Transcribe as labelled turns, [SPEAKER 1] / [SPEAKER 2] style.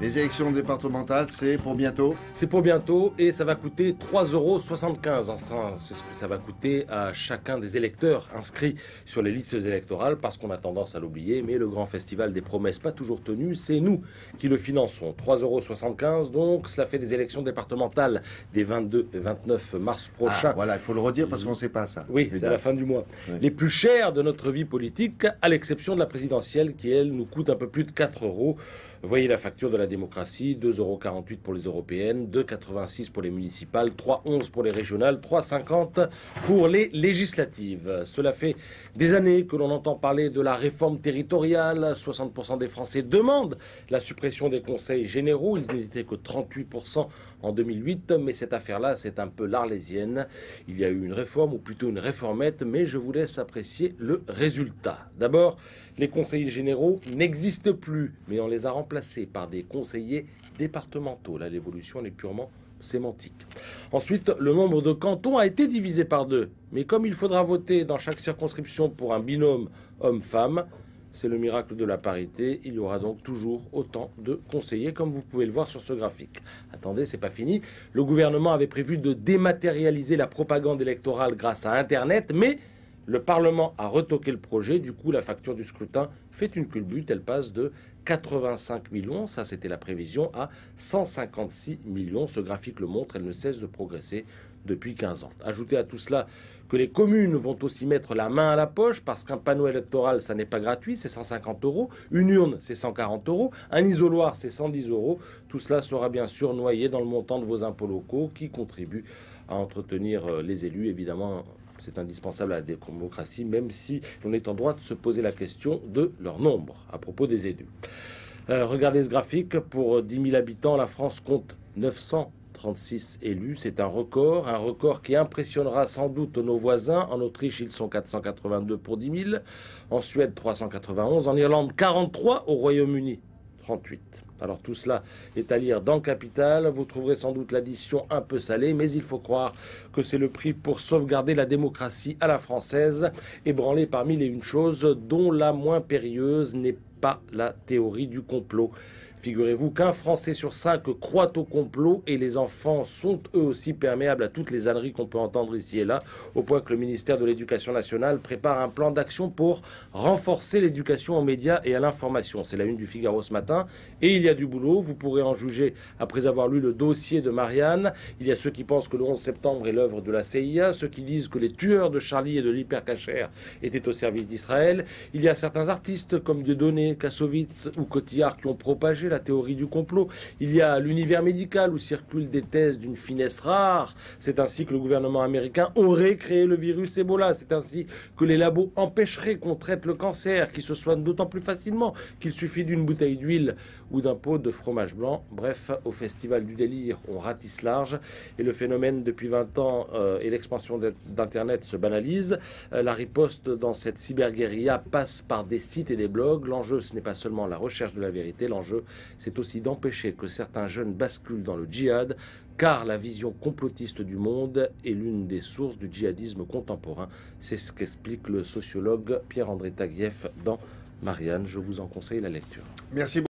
[SPEAKER 1] Les élections départementales, c'est pour bientôt?
[SPEAKER 2] C'est pour bientôt et ça va coûter 3,75 €. Enfin, c'est ce que ça va coûter à chacun des électeurs inscrits sur les listes électorales parce qu'on a tendance à l'oublier, mais le grand festival des promesses pas toujours tenues, c'est nous qui le finançons. 3,75 €, donc cela fait des élections départementales des 22 et 29 mars prochains.
[SPEAKER 1] Ah, voilà, il faut le redire parce qu'on ne sait pas ça.
[SPEAKER 2] Oui, c'est à la fin du mois.
[SPEAKER 1] Oui.
[SPEAKER 2] Les plus chères de notre vie politique, à l'exception de la présidentielle qui, elle, nous coûte un peu plus de 4 €. Voyez la facture de la démocratie, 2,48 € pour les européennes, 2,86 € pour les municipales, 3,11 € pour les régionales, 3,50 € pour les législatives. Cela fait des années que l'on entend parler de la réforme territoriale. 60% des Français demandent la suppression des conseils généraux. Ils n'étaient que 38% en 2008, mais cette affaire-là, c'est un peu l'arlésienne. Il y a eu une réforme, ou plutôt une réformette, mais je vous laisse apprécier le résultat. D'abord, les conseillers généraux n'existent plus, mais on les a remplacés par des conseillers départementaux. Là, l'évolution est purement sémantique. Ensuite, le nombre de cantons a été divisé par 2. Mais comme il faudra voter dans chaque circonscription pour un binôme homme-femme, c'est le miracle de la parité. Il y aura donc toujours autant de conseillers, comme vous pouvez le voir sur ce graphique. Attendez, c'est pas fini. Le gouvernement avait prévu de dématérialiser la propagande électorale grâce à Internet, mais le Parlement a retoqué le projet. Du coup, la facture du scrutin fait une culbute. Elle passe de 85 millions, ça c'était la prévision, à 156 millions. Ce graphique le montre, elle ne cesse de progresser depuis 15 ans. Ajoutez à tout cela que les communes vont aussi mettre la main à la poche parce qu'un panneau électoral, ça n'est pas gratuit, c'est 150 €. Une urne, c'est 140 €. Un isoloir, c'est 110 €. Tout cela sera bien sûr noyé dans le montant de vos impôts locaux qui contribuent à entretenir les élus, évidemment. C'est indispensable à la démocratie, même si l'on est en droit de se poser la question de leur nombre à propos des élus. Regardez ce graphique. Pour 10 000 habitants, la France compte 936 élus. C'est un record qui impressionnera sans doute nos voisins. En Autriche, ils sont 482 pour 10 000. En Suède, 391. En Irlande, 43. Au Royaume-Uni, 38. Alors tout cela est à lire dans Capital. Vous trouverez sans doute l'addition un peu salée, mais il faut croire que c'est le prix pour sauvegarder la démocratie à la française, ébranlée par mille et une choses, dont la moins périlleuse n'est pas la théorie du complot. Figurez-vous qu'un Français sur 5 croit au complot et les enfants sont eux aussi perméables à toutes les âneries qu'on peut entendre ici et là, au point que le ministère de l'Éducation nationale prépare un plan d'action pour renforcer l'éducation aux médias et à l'information. C'est la une du Figaro ce matin et il y a du boulot. Vous pourrez en juger après avoir lu le dossier de Marianne. Il y a ceux qui pensent que le 11 septembre est l'œuvre de la CIA, ceux qui disent que les tueurs de Charlie et de l'hypercacher étaient au service d'Israël. Il y a certains artistes comme Dieudonné, Kassovitz ou Cotillard qui ont propagé la théorie du complot. Il y a l'univers médical où circulent des thèses d'une finesse rare. C'est ainsi que le gouvernement américain aurait créé le virus Ebola. C'est ainsi que les labos empêcheraient qu'on traite le cancer, qui se soigne d'autant plus facilement qu'il suffit d'une bouteille d'huile ou d'un pot de fromage blanc. Bref, au festival du délire, on ratisse large et le phénomène depuis 20 ans et l'expansion d'Internet se banalise. La riposte dans cette cyberguérilla passe par des sites et des blogs. L'enjeu, ce n'est pas seulement la recherche de la vérité, l'enjeu, c'est aussi d'empêcher que certains jeunes basculent dans le djihad, car la vision complotiste du monde est l'une des sources du djihadisme contemporain. C'est ce qu'explique le sociologue Pierre-André Taguieff dans Marianne. Je vous en conseille la lecture.
[SPEAKER 1] Merci beaucoup.